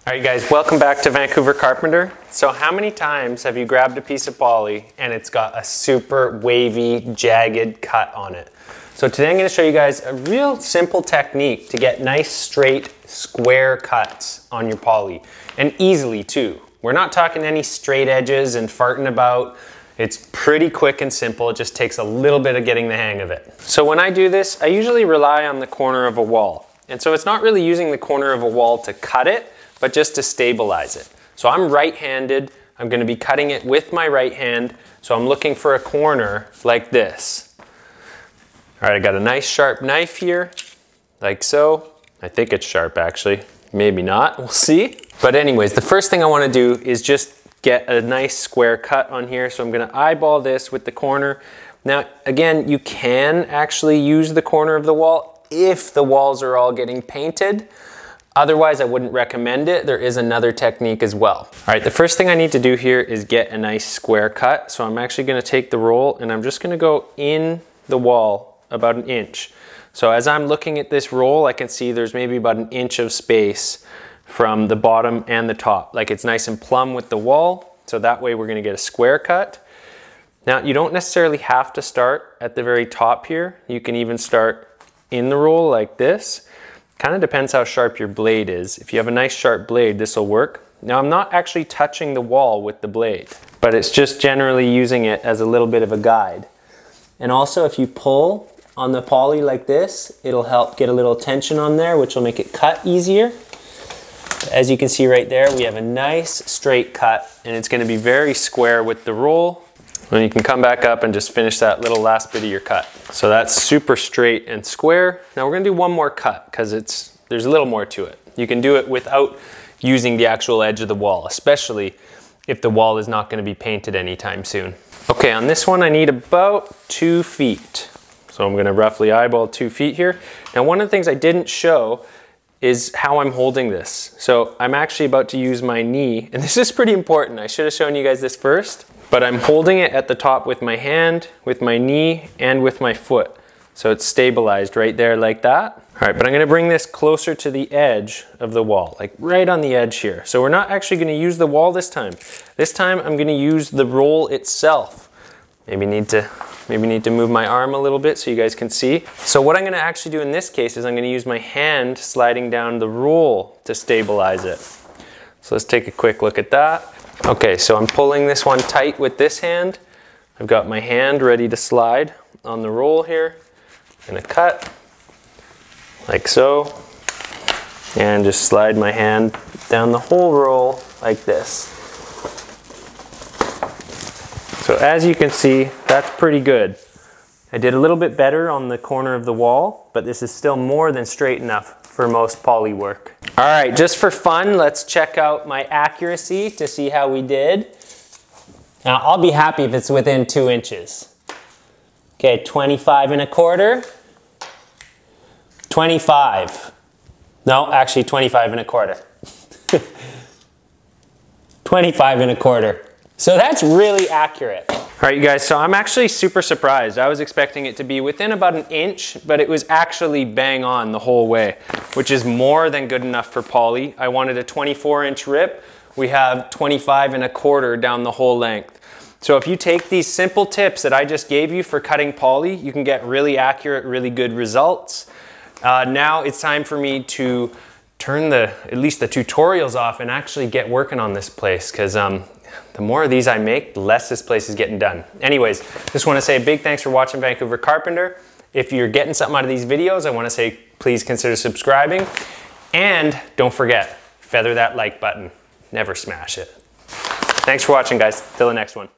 Alright guys, welcome back to Vancouver Carpenter. So how many times have you grabbed a piece of poly and it's got a super wavy, jagged cut on it? So today I'm going to show you guys a real simple technique to get nice, straight, square cuts on your poly. And easily too. We're not talking any straight edges and farting about. It's pretty quick and simple. It just takes a little bit of getting the hang of it. So when I do this, I usually rely on the corner of a wall. And so it's not really using the corner of a wall to cut it, but just to stabilize it. So I'm right-handed, I'm gonna be cutting it with my right hand, so I'm looking for a corner like this. All right, I got a nice sharp knife here, like so. I think it's sharp actually, maybe not, we'll see. But anyways, the first thing I wanna do is just get a nice square cut on here, so I'm gonna eyeball this with the corner. Now, again, you can actually use the corner of the wall if the walls are all getting painted. Otherwise, I wouldn't recommend it. There is another technique as well. All right, the first thing I need to do here is get a nice square cut. So I'm actually gonna take the roll and I'm just gonna go in the wall about an inch. So as I'm looking at this roll, I can see there's maybe about an inch of space from the bottom and the top. Like it's nice and plumb with the wall. So that way we're gonna get a square cut. Now, you don't necessarily have to start at the very top here. You can even start in the roll like this. Kind of depends how sharp your blade is. If you have a nice sharp blade, this will work. Now I'm not actually touching the wall with the blade, but it's just generally using it as a little bit of a guide. And also if you pull on the poly like this, it'll help get a little tension on there, which will make it cut easier. As you can see right there, we have a nice straight cut and it's gonna be very square with the roll. And you can come back up and just finish that little last bit of your cut. So that's super straight and square. Now we're gonna do one more cut because there's a little more to it. You can do it without using the actual edge of the wall, especially if the wall is not gonna be painted anytime soon. Okay, on this one I need about 2 feet. So I'm gonna roughly eyeball 2 feet here. Now one of the things I didn't show is how I'm holding this. So I'm actually about to use my knee, and this is pretty important. I should have shown you guys this first. But I'm holding it at the top with my hand, with my knee, and with my foot. So it's stabilized right there like that. All right, but I'm gonna bring this closer to the edge of the wall, like right on the edge here. So we're not actually gonna use the wall this time. This time I'm gonna use the roll itself. Maybe need to move my arm a little bit so you guys can see. So what I'm gonna actually do in this case is I'm gonna use my hand sliding down the roll to stabilize it. So let's take a quick look at that. Okay, so I'm pulling this one tight with this hand. I've got my hand ready to slide on the roll here. I'm gonna cut, like so, and just slide my hand down the whole roll like this. So as you can see, that's pretty good. I did a little bit better on the corner of the wall, but this is still more than straight enough for most poly work. All right, just for fun, let's check out my accuracy to see how we did. Now, I'll be happy if it's within 2 inches. Okay, 25 1/4. 25. No, actually 25 1/4. 25 1/4. So that's really accurate. All right, you guys, so I'm actually super surprised. I was expecting it to be within about an inch, but it was actually bang on the whole way, which is more than good enough for poly. I wanted a 24-inch rip. We have 25 1/4 down the whole length. So if you take these simple tips that I just gave you for cutting poly, you can get really accurate, really good results. Now it's time for me to turn at least the tutorials off and actually get working on this place, because the more of these I make, the less this place is getting done. Anyways, just want to say a big thanks for watching Vancouver Carpenter. If you're getting something out of these videos, I want to say please consider subscribing. And don't forget, feather that like button. Never smash it. Thanks for watching, guys. Till the next one.